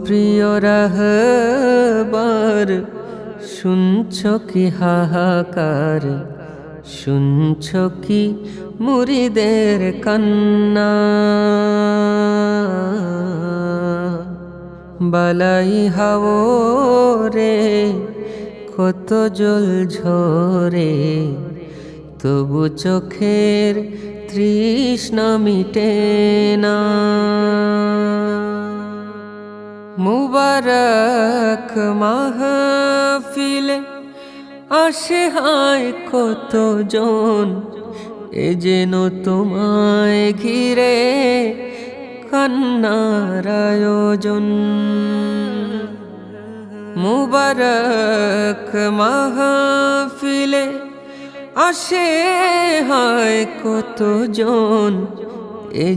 প্রিয় রাহবার শুনছ কি হাহাকার, শুনছ কি মুরিদের কান্না। বালাই হাও রে কত জল ঝরে, তবু চোখের তৃষ্ণা মিটে না। মুবারক মাহফিলে আসে হায় কতজন, এ যেন তোমায় ঘিরে কান্নার আয়োজন। মুবারক মাহফিলে আসে হায় কতজন, এ